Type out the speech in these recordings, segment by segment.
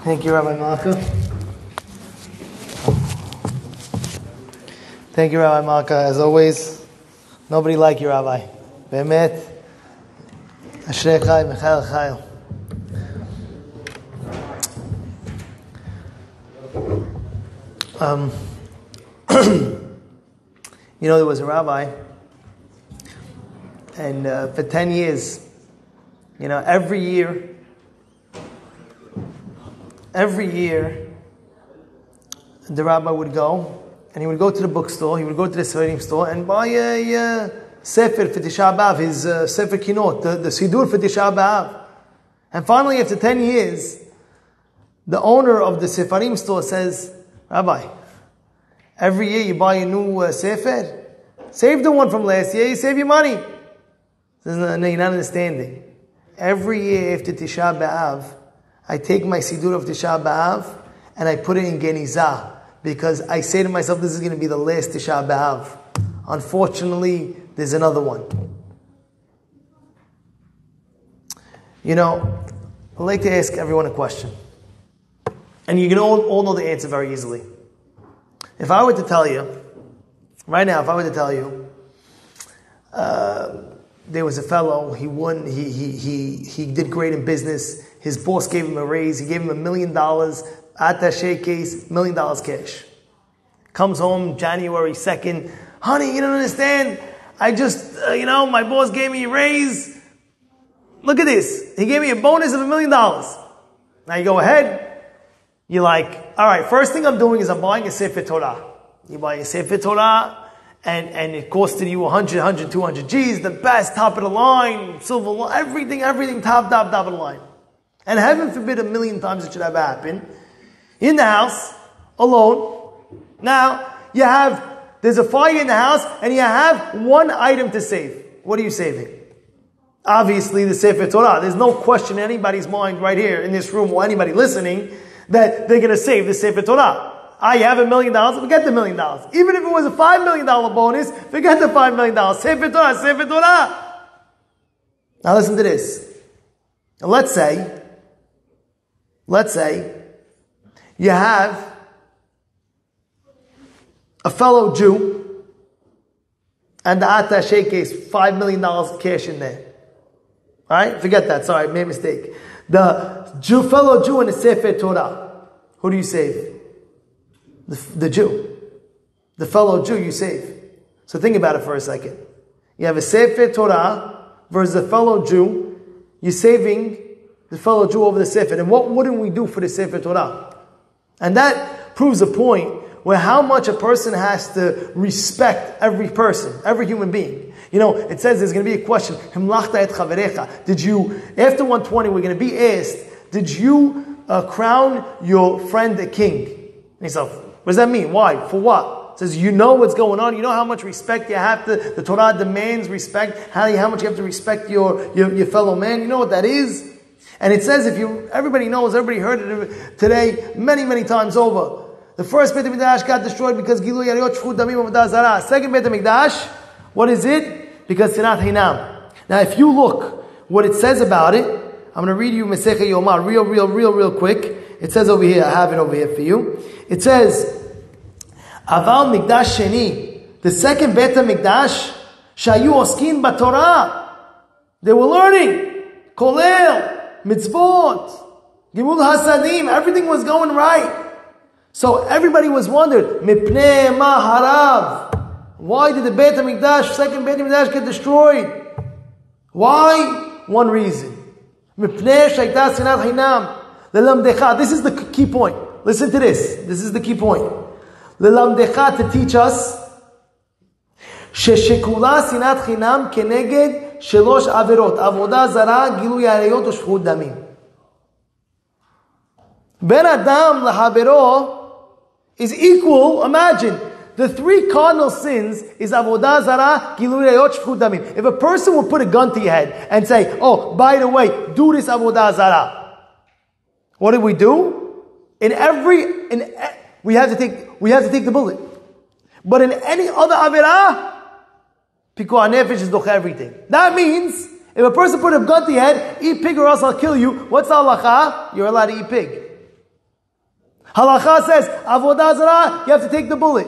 Thank you, Rabbi Malka. Thank you, Rabbi Malka. As always, nobody like you, Rabbi. Be'emet. Ashrei chai, mechayel chayel. There was a rabbi, and for 10 years, every year, the rabbi would go, and he would go to the bookstore, he would go to the Sefarim store, and buy a Sefer for Tisha B'Av, his Sefer Kinot, the Sidur for Tisha B'Av. And finally, after 10 years, the owner of the Sefarim store says, Rabbi, every year you buy a new Sefer? Save the one from last year, you save your money. He says, no, you're not understanding. Every year after Tisha B'Av, I take my Sidur of Tisha B'Av and I put it in Genizah, because I say to myself, this is going to be the last Tisha B'Av. Unfortunately, there's another one. I'd like to ask everyone a question. And you can all know the answer very easily. If I were to tell you, right now, there was a fellow, he won, he did great in business, his boss gave him a raise, he gave him $1 million, attaché case, $1 million cash. Comes home January 2nd, honey, you don't understand, I just, my boss gave me a raise, look at this, he gave me a bonus of $1 million. Now you go ahead, you're like, alright, first thing I'm doing is I'm buying a Sefer Torah. You buy a Sefer Torah, and it costed you 100, 200 G's, the best, top of the line, silver line, everything, top of the line. And heaven forbid 1,000,000 times it should ever happen. In the house, alone. Now, there's a fire in the house, and you have one item to save. What are you saving? Obviously, the Sefer Torah. There's no question in anybody's mind right here in this room, or anybody listening, that they're going to save the Sefer Torah. You have $1 million, forget the $1 million. Even if it was a $5 million bonus, forget the $5 million. Sefer Torah, Sefer Torah. Now listen to this. Now let's say you have a fellow Jew, and the attaché case, $5 million cash in there. Alright? Forget that. Sorry, I made a mistake. The fellow Jew and the Sefer Torah. Who do you save? The Jew. The fellow Jew you save. So think about it for a second. You have a Sefer Torah versus a fellow Jew. You're saving the fellow Jew over the Sefer. And what wouldn't we do for the Sefer Torah? And that proves a point where how much a person has to respect every person, every human being. It says there's going to be a question. Did you, after 120, we're going to be asked, did you crown your friend a king? And he said, what does that mean? Why? For what? It says, you know what's going on. You know how much respect you have to, the Torah demands respect, how much you have to respect your fellow man. You know what that is? And it says, everybody knows, everybody heard it today many, many times over. The first Beit HaMikdash got destroyed because Gilui Ariyot Shchut Damim Avodah Zarah. Second Beit HaMikdash, what is it? Because Sinat Hinam. Now if you look what it says about it, I'm going to read you Masechah Yomah real quick. It says over here, I have it over here for you. It says, Aval Mikdash Sheni, the second Beit HaMikdash, Shayu Oskin BaTorah. They were learning. Kolel, Mitzvot, Gimul Hasadim, everything was going right. So everybody was wondered, Mipnei Maharav. Why did the Beit HaMikdash, second Beit HaMikdash, get destroyed? Why? One reason. Mipnei Shaita Sinat Hinam. Lelamdecha. This is the key point. Listen to this. This is the key point. Lelamdecha, to teach us, Sheshekula Sinat Hinam keneged Shelosh Averot. Avodah Zarah, Gilui Ariyot, Ushchut Damim. Ben Adam Lahavero is equal, imagine, the three cardinal sins is Avodah Zarah, Gilui Ariyot, Shchut Damim. If a person would put a gun to your head and say, oh, by the way, do this Avodah Zarah, what do? We have to take the bullet. But in any other Avirah, Pikuah Nefesh is doch everything. That means, if a person put a gun to your head, eat pig or else I'll kill you, what's the halacha? You're allowed to eat pig. Halacha says, avodah zarah, you have to take the bullet.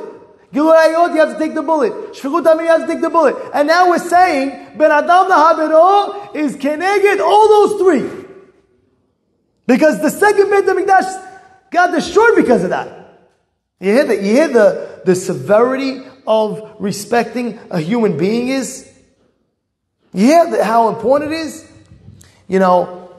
Gilui Hayot, you have to take the bullet. Shfichut Damim, you have to take the bullet. And now we're saying, Ben Adam Lahavero is keneged all those three. Because the second Beit HaMikdash got destroyed because of that. You hear the severity of respecting a human being is? You hear how important it is? You know,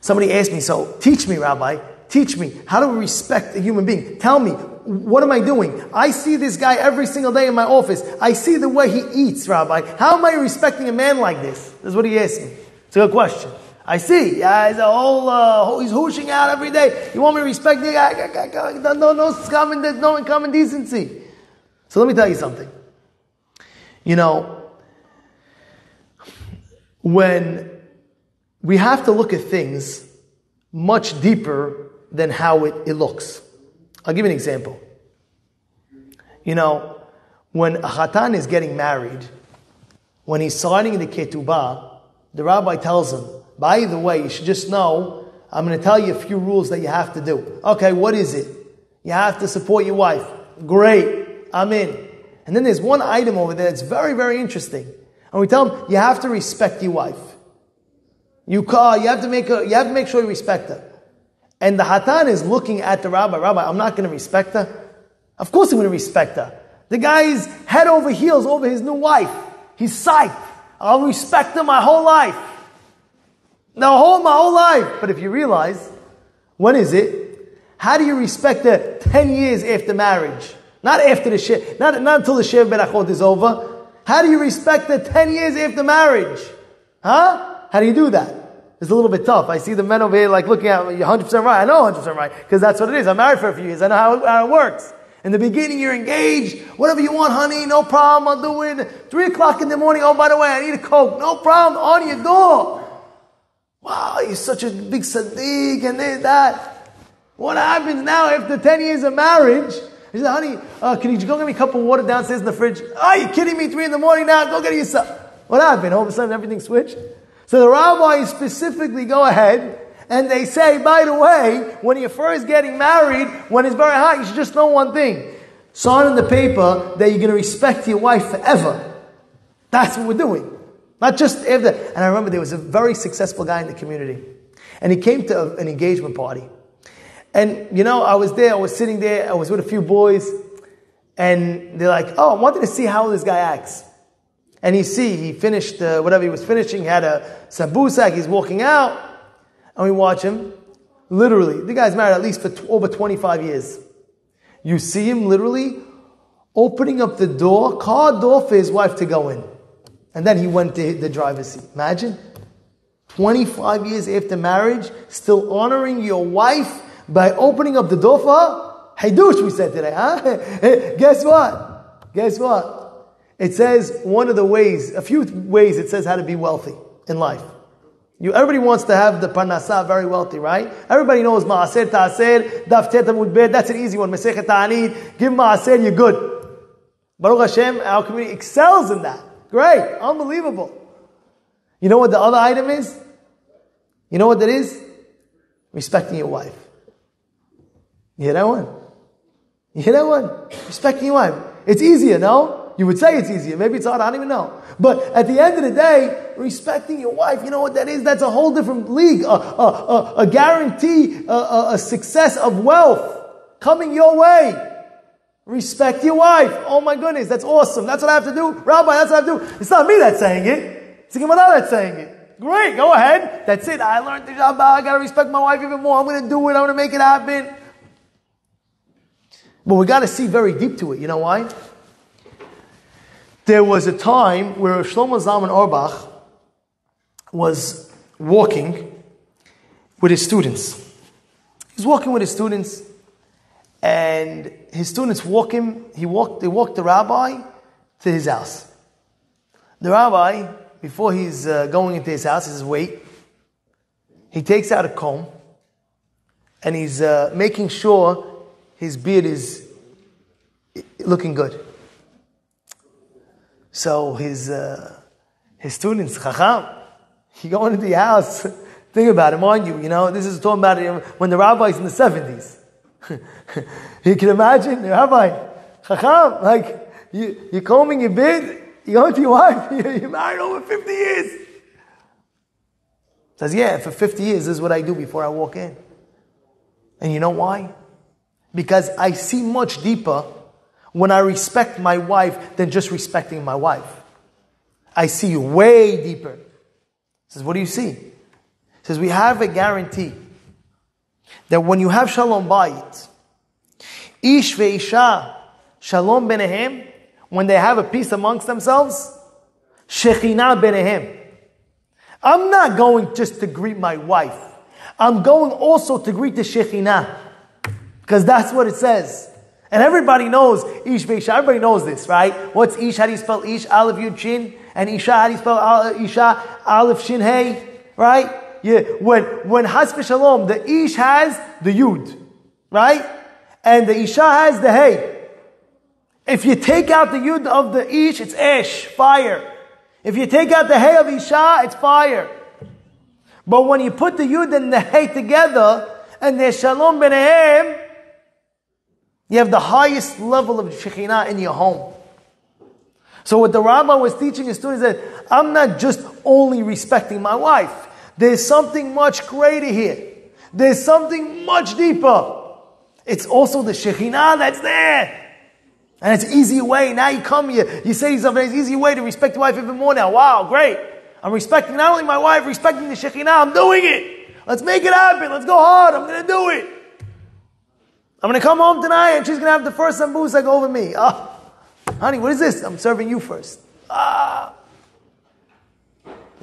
somebody asked me, so teach me, Rabbi, teach me, how do we respect a human being? Tell me, what am I doing? I see this guy every single day in my office. I see the way he eats, Rabbi. How am I respecting a man like this? This is what he asked me. It's a good question. I see. Yeah, he's he's hooshing out every day. You want me to respect the guy? No common decency. So let me tell you something. You know, when we have to look at things much deeper than how it looks. I'll give you an example. You know, when a chatan is getting married, when he's signing the ketubah, the rabbi tells him, by the way, you should just know, I'm going to tell you a few rules that you have to do. Okay, what is it? You have to support your wife. Great, I'm in. And then there's one item over there that's very, very interesting. And we tell him, you have to respect your wife. You have to make sure you respect her. And the Hatan is looking at the rabbi. Rabbi, I'm not going to respect her. Of course I'm going to respect her. The guy is head over heels over his new wife. He's psyched. I'll respect her my whole life. My whole life. But if you realize, when is it? How do you respect her 10 years after marriage? Not after the not until the Shev Berachot is over. How do you respect her 10 years after marriage? Huh? How do you do that? It's a little bit tough. I see the men over here like looking at me, you're 100% right. I know 100% right. Because that's what it is. I'm married for a few years. I know how it works. In the beginning, you're engaged. Whatever you want, honey, no problem. I'll do it. 3 o'clock in the morning. Oh, by the way, I need a Coke. No problem. On your door. Wow, you're such a big Sadiq and this, that. What happens now after 10 years of marriage? He said, honey, can you go get me a cup of water downstairs in the fridge? Oh, you kidding me? 3 in the morning now? Go get it yourself. What happened? All of a sudden, everything switched? So the rabbis specifically go ahead and they say, by the way, when you're first getting married, when it's very hot, you should just know one thing. Sign on the paper that you're going to respect your wife forever. That's what we're doing. Not just after. And I remember there was a very successful guy in the community. And he came to an engagement party. And, you know, I was sitting there, I was with a few boys. And they're like, oh, I wanted to see how this guy acts. And he finished whatever he was finishing, he had a sambusak, he's walking out. And we watch him. Literally, the guy's married at least for over 25 years. You see him literally opening up the car door for his wife to go in. And then he went to the driver's seat. Imagine. 25 years after marriage, still honoring your wife by opening up the door for her. Haidush, we said today, huh? Guess what? It says a few ways it says how to be wealthy in life. Everybody wants to have the parnasah very wealthy, right? Everybody knows ma'aser ta'aser, daf tet amud bet. That's an easy one. Masechet ta'anit, give ma'aser, you're good. Baruch Hashem, our community excels in that. Great, unbelievable. You know what the other item is? You know what that is? Respecting your wife. You hear that one? Respecting your wife. It's easier, no? You would say it's easier. Maybe it's hard. I don't even know. But at the end of the day, respecting your wife, you know what that is? That's a whole different league. A guarantee, a success of wealth coming your way. Respect your wife. Oh my goodness, that's awesome. That's what I have to do. Rabbi, that's what I have to do. It's not me that's saying it. It's the Gemara that's saying it. Great, go ahead. That's it. I learned the job. I got to respect my wife even more. I'm going to do it. I'm going to make it happen. But we got to see very deep to it. You know why? There was a time where Shlomo Zalman Auerbach was walking with his students. He's walking with his students, and his students walk him. They walk the rabbi to his house. The rabbi, before he's going into his house, he says, wait. He takes out a comb, and he's making sure his beard is looking good. So his students, Chacham, he going into the house. Think about it, mind you. You know, this is talking about when the rabbi's in the 70s. You can imagine, Rabbi, Chacham, like, you're combing your beard, you go to your wife, you're married over 50 years. Says, yeah, for 50 years, this is what I do before I walk in. And you know why? Because I see much deeper when I respect my wife than just respecting my wife. I see way deeper. He says, what do you see? He says, we have a guarantee that when you have shalom bayit, ish ve'isha, shalom benehem, when they have a peace amongst themselves, shekhinah benehem. I'm not going just to greet my wife. I'm going also to greet the shekhinah. Because that's what it says. And everybody knows ish ve'isha. Everybody knows this, right? What's ish? How do you spell ish? Aleph yud shin. And isha, how do you spell isha? Aleph shin hey. Right? Yeah. When has v'shalom, the ish has the yud. Right? And the isha has the hey. If you take out the yud of the ish, it's ash, fire. If you take out the hey of isha, it's fire. But when you put the yud and the hey together, and there's shalom benehem, you have the highest level of shekhinah in your home. So what the rabbi was teaching his students is that I'm not just only respecting my wife. There's something much greater here. There's something much deeper. It's also the shekhinah that's there. And it's an easy way. Now you come here, you say something, it's an easy way to respect your wife even more now. Wow, great. I'm respecting not only my wife, respecting the shekhinah. I'm doing it. Let's make it happen. Let's go hard. I'm going to do it. I'm going to come home tonight and she's going to have the first sambusak over me. Oh, honey, what is this? I'm serving you first.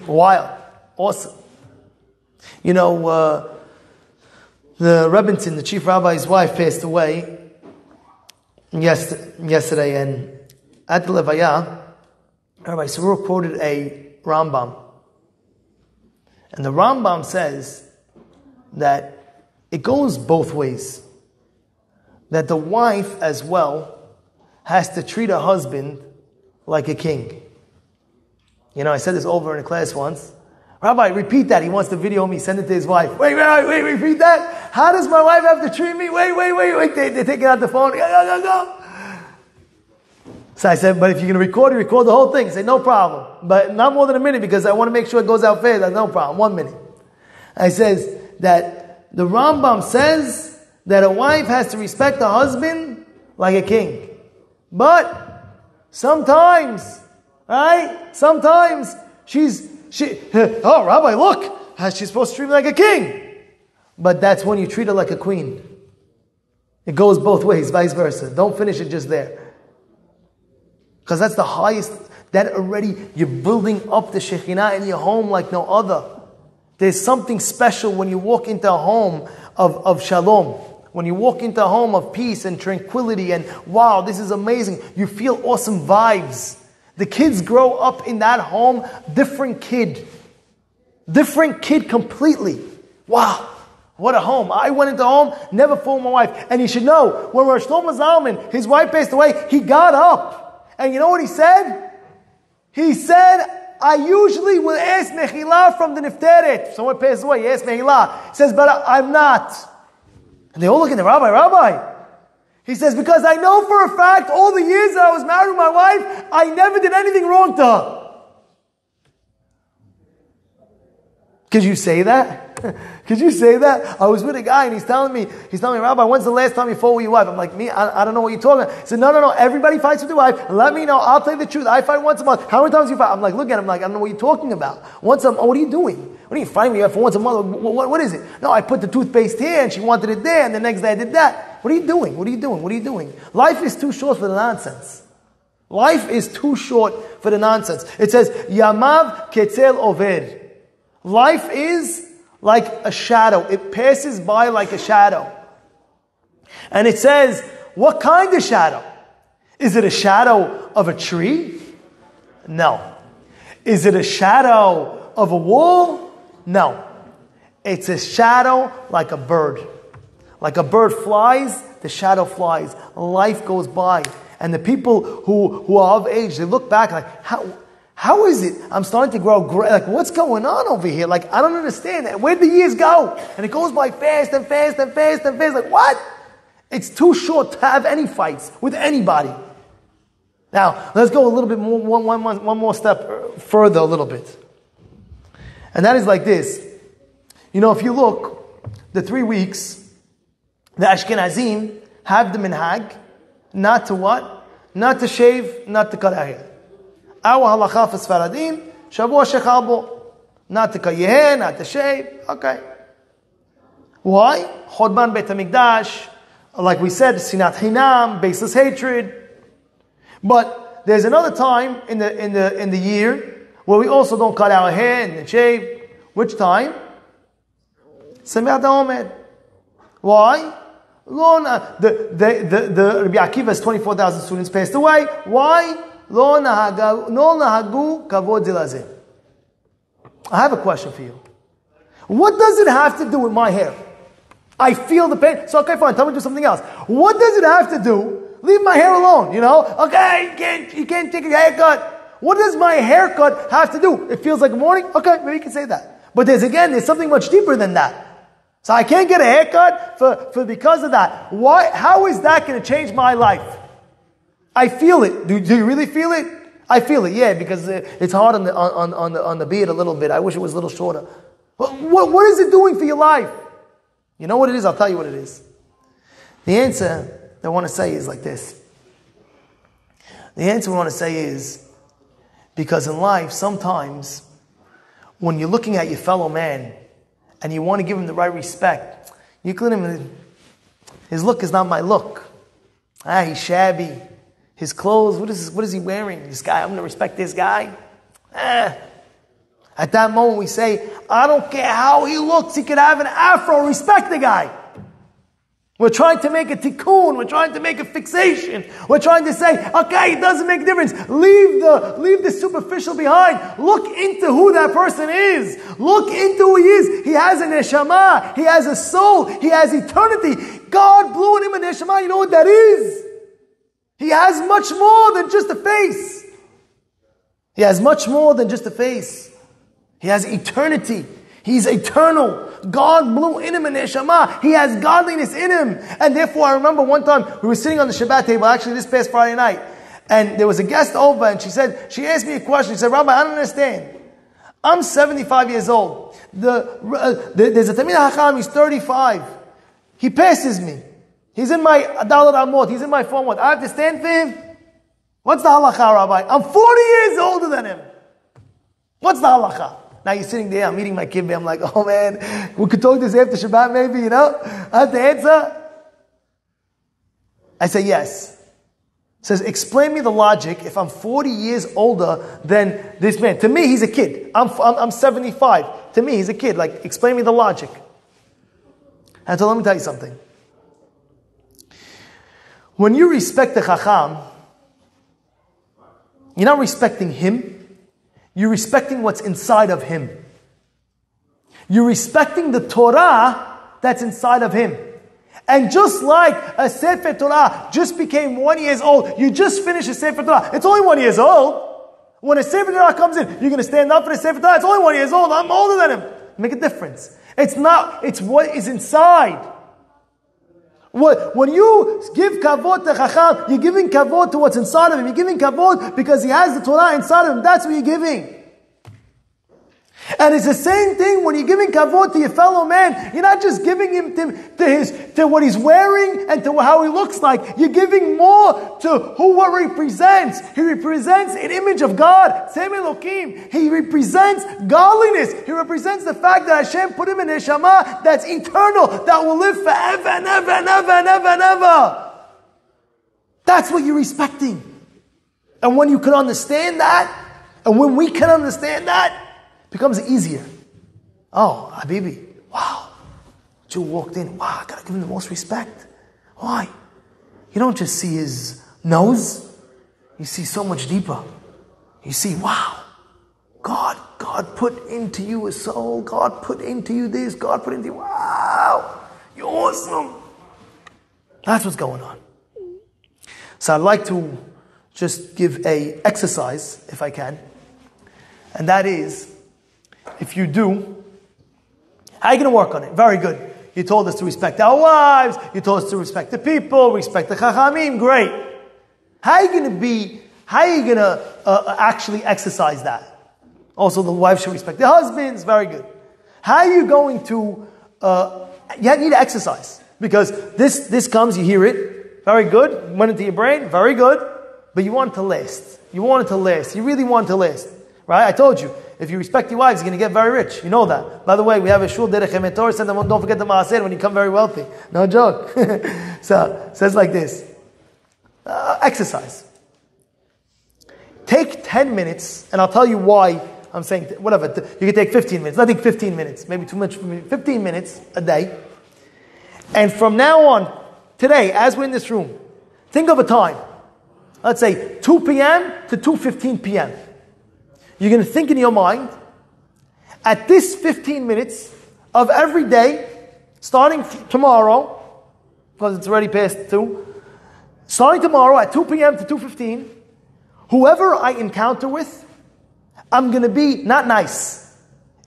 Wild. Awesome. You know, the Rebbitzin, the chief rabbi's wife, passed away yesterday, and at the Levaya, Rabbi Sarur quoted a Rambam. And the Rambam says that it goes both ways. That the wife as well has to treat her husband like a king. You know, I said this over in a class once. Rabbi, repeat that. He wants to video me, send it to his wife. Wait, repeat that? How does my wife have to treat me? Wait. They're taking out the phone. Go. So I said, but if you're going to record, you record the whole thing. I said, no problem. But not more than a minute because I want to make sure it goes out fast. No problem. 1 minute. I says that the Rambam says that a wife has to respect her husband like a king. But sometimes, right? Sometimes oh, Rabbi, look, she's supposed to treat me like a king. But that's when you treat her like a queen. It goes both ways, vice versa. Don't finish it just there. Because that's the highest, that already, you're building up the Shekhinah in your home like no other. There's something special when you walk into a home of shalom. When you walk into a home of peace and tranquility and wow, this is amazing. You feel awesome vibes. The kids grow up in that home, different kid. Different kid completely. Wow, what a home. I went into home, never fooled my wife. And you should know, when Rosh Shlomo Zalman, his wife passed away, he got up. And you know what he said? He said, I usually will ask Mechila from the Nifteret. Someone passed away, he asked Mechila. He says, but I'm not. And they all look at the Rabbi. He says, because I know for a fact, all the years that I was married with my wife, I never did anything wrong to her. Could you say that? Could you say that? I was with a guy and he's telling me, Rabbi, when's the last time you fought with your wife? I'm like, me? I don't know what you're talking about. He said, no, everybody fights with their wife. Let me know, I'll tell you the truth. I fight once a month. How many times do you fight? I'm like, look at him, like, I don't know what you're talking about. What are you doing? What are you fighting me for once a month? What is it? No, I put the toothpaste here and she wanted it there and the next day I did that. What are you doing? Life is too short for the nonsense. Life is too short for the nonsense. It says, Yamav ketzel over. Life is like a shadow. It passes by like a shadow. And it says, what kind of shadow? Is it a shadow of a tree? No. Is it a shadow of a wall? No. It's a shadow like a bird. Like a bird flies, the shadow flies. Life goes by. And the people who are of age, they look back like, how is it? I'm starting to grow gray. Like, what's going on over here? Like, I don't understand. Where'd the years go? And it goes by fast and fast and fast and fast. Like, what? It's too short to have any fights with anybody. Now, let's go a little bit more, one more step further a little bit. And that is like this. If you look, the 3 weeks, the Ashkenazim have the minhag, not to what? Not to shave, not to cut hair. Our halacha for Sfaradim, Shavua Shechal Bo. Not to cut your hair, not to shave. Okay. Why? Chodban Beit HaMikdash, like we said, Sinat Hinam, baseless hatred. But there's another time in the year where we also don't cut our hair and shave. Which time? Semiat HaOmed. Why? The Rabbi Akiva has 24,000 students passed away. Why? Lo nahagu kavod zilazeh. I have a question for you. What does it have to do with my hair? I feel the pain. So okay, fine. Tell me to do something else. What does it have to do? Leave my hair alone. Okay, you can't take a haircut. What does my haircut have to do? It feels like morning. Okay, maybe you can say that. But there's something much deeper than that. So I can't get a haircut for because of that. Why? How is that going to change my life? I feel it. Do you really feel it? I feel it, yeah, because it's hard on the beard a little bit. I wish it was a little shorter. What is it doing for your life? You know what it is? I'll tell you what it is. The answer that I want to say is like this. The answer I want to say is because in life, sometimes when you're looking at your fellow man and you want to give him the right respect, you look at him, his look is not my look. He's shabby. His clothes, what is he wearing? This guy, I'm going to respect this guy. At that moment we say, I don't care how he looks, he could have an afro, respect the guy. We're trying to make a tikkun, we're trying to make a fixation. We're trying to say, okay, it doesn't make a difference. Leave the superficial behind. Look into who that person is. Look into who he is. He has a neshama, he has a soul, he has eternity. God blew in him a neshama, you know what that is? He has much more than just a face. He has much more than just a face. He has eternity. He's eternal. God blew in him a neshama. He has godliness in him. And therefore, I remember one time we were sitting on the Shabbat table, actually this past Friday night, and there was a guest over, and she asked me a question. She said, Rabbi, I don't understand. I'm 75 years old. There's a Talmid Hacham, he's 35. He passes me. He's in my Adalat Amot. He's in my form. I have to stand for him? What's the halakha, Rabbi? I'm 40 years older than him. What's the halakha? Now you're sitting there, I'm eating my kibbeh. I'm like, oh man, we could talk this after Shabbat maybe, I have to answer. I say yes. Says, explain me the logic if I'm 40 years older than this man. To me, he's a kid. I'm 75. To me, he's a kid. Like, explain me the logic. And so let me tell you something. When you respect the Chacham, you're not respecting him, you're respecting what's inside of him. You're respecting the Torah that's inside of him. And just like a Sefer Torah just became 1 year old, you just finished a Sefer Torah, it's only 1 year old. When a Sefer Torah comes in, you're going to stand up for the Sefer Torah, it's only 1 year old, I'm older than him. Make a difference. It's what is inside. When you give kavod to Chacham, you're giving kavod to what's inside of him. You're giving kavod because he has the Torah inside of him. That's what you're giving. And it's the same thing when you're giving kavod to your fellow man. You're not just giving him to what he's wearing and to how he looks like. You're giving more to what he represents. He represents an image of God. Sem Elokim. He represents godliness. He represents the fact that Hashem put him in neshama that's eternal, that will live forever and ever and ever and ever and ever. That's what you're respecting. And when you can understand that, and when we can understand that, it becomes easier. Oh, Habibi, wow. Jew walked in. Wow, I gotta give him the most respect. Why? You don't just see his nose. You see so much deeper. You see, wow. God put into you a soul. God put into you this. God put into you, wow. You're awesome. That's what's going on. So I'd like to just give a exercise, if I can. And that is, if you do, how are you going to work on it? Very good. You told us to respect our wives. You told us to respect the people, respect the Chachamim. Great. How are you going to actually exercise that? Also, the wives should respect their husbands. Very good. How are you going to, you need to exercise. Because this comes, you hear it. Very good. Went into your brain. Very good. But you want it to last. You want it to last. You really want it to last. Right? I told you, if you respect your wives, you're going to get very rich. You know that. By the way, we have a Shul Derech HaMetor, said don't forget the Maaser when you come very wealthy. No joke. So, it says like this. Exercise. Take 10 minutes, and I'll tell you why I'm saying, whatever. You can take 15 minutes. Let's take 15 minutes. Maybe too much for me. 15 minutes a day. And from now on, today, as we're in this room, think of a time. Let's say 2 p.m. to 2:15 p.m. You're going to think in your mind, at this 15 minutes of every day, starting tomorrow, because it's already past 2, starting tomorrow at 2 p.m. to 2:15, whoever I encounter with, I'm going to be not nice,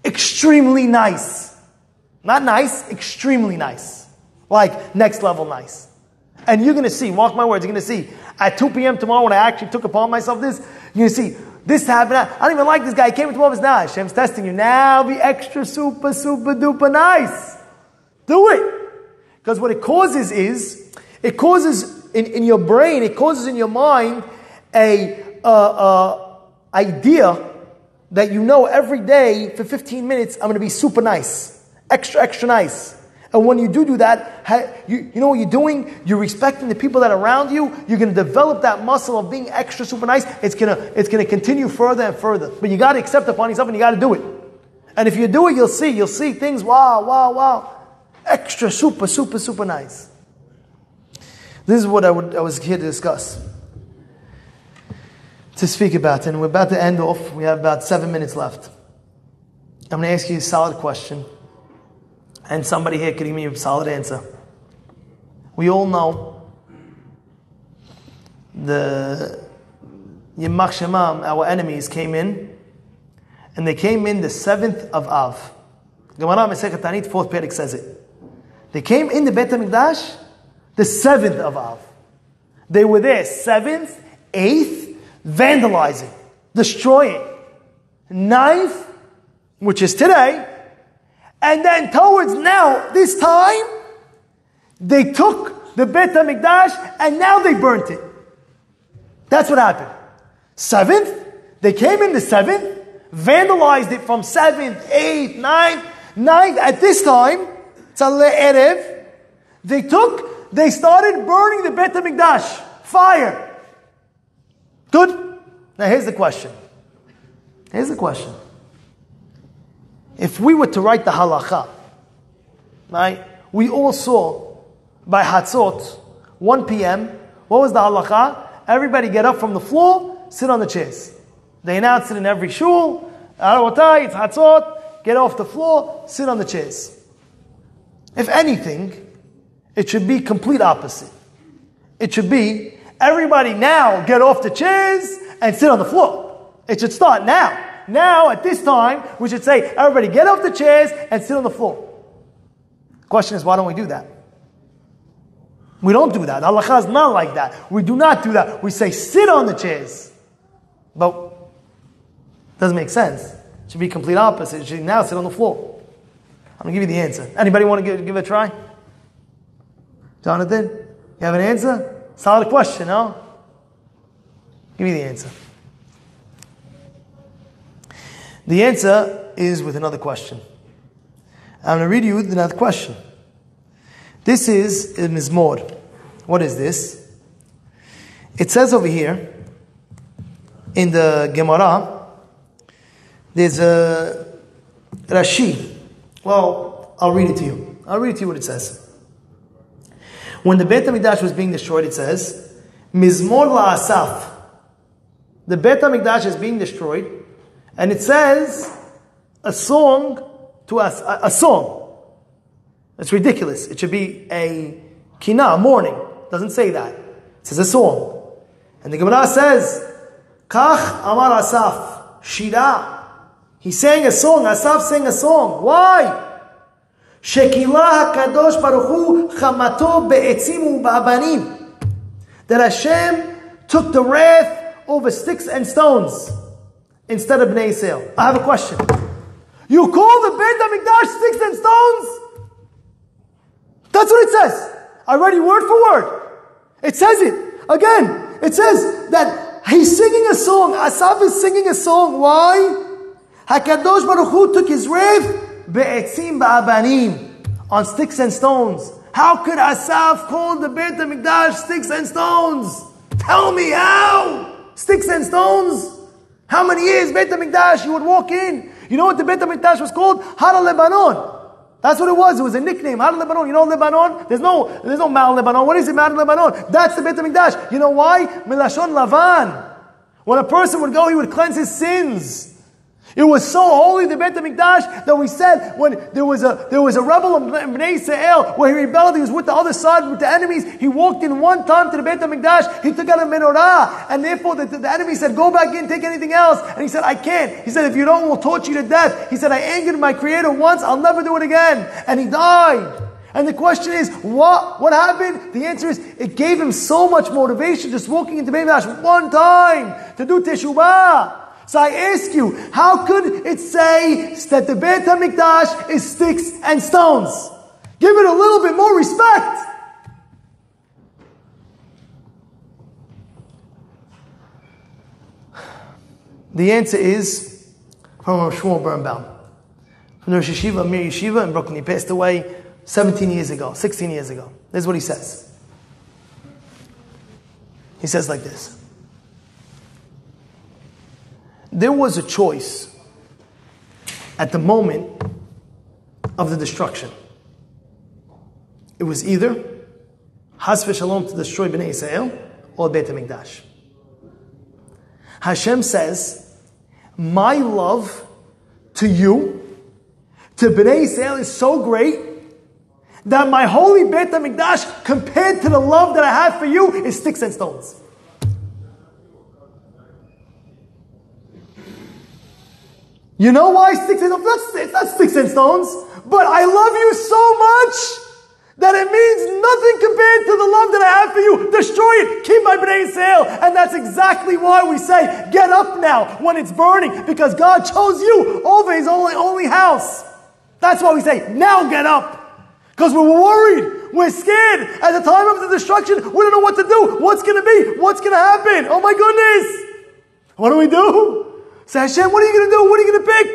extremely nice. Not nice, extremely nice. Like next level nice. And you're going to see, mark my words, you're going to see, at 2 p.m. tomorrow when I actually took upon myself this, you're going to see, this happened. I don't even like this guy. He came into office now. Hashem's testing you. Now be extra super duper nice. Do it. Because what it causes is, it causes in your brain, it causes in your mind a idea that you know every day for 15 minutes I'm going to be super nice. Extra nice. And when you do that, you know what you're doing? You're respecting the people that are around you. You're going to develop that muscle of being extra super nice. It's going to continue further and further. But you got to accept upon yourself and you got to do it. And if you do it, you'll see things, wow. Extra super nice. This is what I was here to discuss. To speak about. And we're about to end off. We have about 7 minutes left. I'm going to ask you a solid question. And somebody here could give me a solid answer. We all know the Yimach Shemam, our enemies, came in, and they came in the 7th of Av. Gemara Masechet Tanit, 4th Perek says it. They came in the Beit HaMikdash the 7th of Av. They were there 7th, 8th, vandalizing, destroying. 9th, which is today. And then towards now, this time, they took the Beit HaMikdash and now they burnt it. That's what happened. 7th, they came in the 7th, vandalized it from 7th, 8th, 9th. At this time, Tzaleh Erev, they started burning the Beit HaMikdash. Fire. Good? Now here's the question. If we were to write the halakha, right? We all saw by Hatzot, 1 p.m., what was the halakha? Everybody get up from the floor, sit on the chairs. They announced it in every shul. It's Hatzot, get off the floor, sit on the chairs. If anything, it should be complete opposite. It should be, everybody now get off the chairs and sit on the floor. It should start now. Now, at this time, we should say, everybody get off the chairs and sit on the floor. The question is, why don't we do that? We don't do that. Halakha is not like that. We do not do that. We say, sit on the chairs. But it doesn't make sense. It should be complete opposite. It should now sit on the floor. I'm going to give you the answer. Anybody want to give it a try? Jonathan, you have an answer? Solid question, no? Give me the answer. The answer is with another question. I'm going to read you another question. This is in Mizmor. What is this? It says over here, in the Gemara, there's a Rashi. Well, I'll read it to you. I'll read it to you what it says. When the Beit HaMikdash was being destroyed, it says, Mizmor la'asaf. The Beit HaMikdash is being destroyed, and it says, a song to us, a song. It's ridiculous. It should be a kina, a mourning. It doesn't say that. It says a song. And the Gemara says, Kach Amar Asaf, Shira. He sang a song. Asaf sang a song. Why? Shekilah HaKadosh Baruch Hu chamato be'etzim u'ba'abanim. That Hashem took the wrath over sticks and stones instead of Bnei Yisrael. I have a question. You call the Beit HaMikdash sticks and stones? That's what it says. I read it word for word. It says it. Again, it says that he's singing a song. Asaf is singing a song. Why? HaKadosh Baruch Hu took his wrath be'etzim ba'abanim, on sticks and stones. How could Asaf call the Beit HaMikdash sticks and stones? Tell me how. Sticks and stones. How many years Beit HaMikdash you would walk in? You know what the Beit HaMikdash was called? Har Lebanon. That's what it was. It was a nickname. Har Lebanon. You know Lebanon? There's no Mar Lebanon. What is it, Mar Lebanon? That's the Beit HaMikdash. You know why? Milashon Lavan. When a person would go, he would cleanse his sins. It was so holy, the Beit HaMikdash, that we said when there was a rebel of Bnei Yisrael where he rebelled, he was with the other side, with the enemies. He walked in one time to the Beit HaMikdash, he took out a menorah, and therefore the enemy said, go back in, take anything else. And he said, I can't. He said, if you don't, we'll torture you to death. He said, I angered my Creator once, I'll never do it again. And he died. And the question is, what happened? The answer is, it gave him so much motivation just walking into Beit HaMikdash one time to do teshuvah. So I ask you, how could it say that the Beit HaMikdash is sticks and stones? Give it a little bit more respect. The answer is from Shmuel Birnbaum, from the Rosh Yeshiva, Mir Yeshiva in Brooklyn. He passed away 16 years ago. This is what he says. He says like this. There was a choice at the moment of the destruction. It was either Has v'Shalom to destroy Bnei Yisrael or Beit HaMikdash. Hashem says, my love to you, to Bnei Yisrael, is so great that my holy Beit HaMikdash, compared to the love that I have for you, is sticks and stones. You know why sticks and stones? It's not sticks and stones, but I love you so much that it means nothing compared to the love that I have for you. Destroy it. Keep my Bnei Yisrael. And that's exactly why we say, get up now when it's burning, because God chose you over His only house. That's why we say, now get up. Because we're worried. We're scared. At the time of the destruction, we don't know what to do. What's going to be? What's going to happen? Oh my goodness. What do we do? Say, Hashem, what are you going to do? What are you going to pick?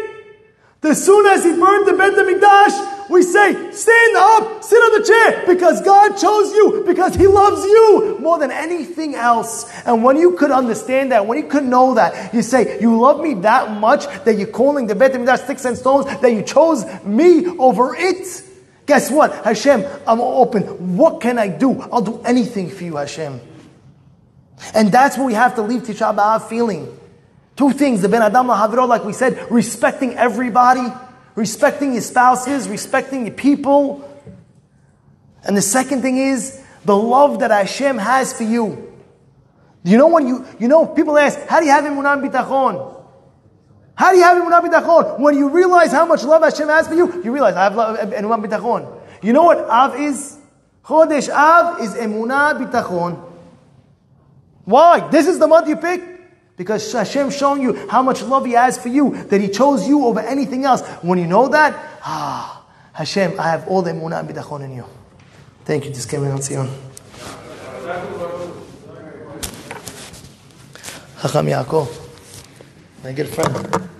As soon as He burned the Beit HaMikdash, we say, stand up, sit on the chair, because God chose you, because He loves you more than anything else. And when you could understand that, when you could know that, you say, you love me that much that you're calling the Beit HaMikdash sticks and stones, that you chose me over it. Guess what? Hashem, I'm open. What can I do? I'll do anything for you, Hashem. And that's what we have to leave Tisha B'Av feeling. Two things, the Ben Adam LaHaviro, like we said, respecting everybody, respecting your spouses, respecting your people. And the second thing is the love that Hashem has for you. You know people ask, how do you have emunah bitachon? How do you have emunah bitachon? When you realize how much love Hashem has for you, you realize I have emunah bitachon. You know what Av is? Chodesh Av is emunah bitachon. Why? This is the month you pick? Because Hashem showing you how much love He has for you, that He chose you over anything else. When you know that, Hashem, I have all the emunah and bitachon in you. Thank you, Tisha B'Tzion. Chacham Yaakov, my good friend.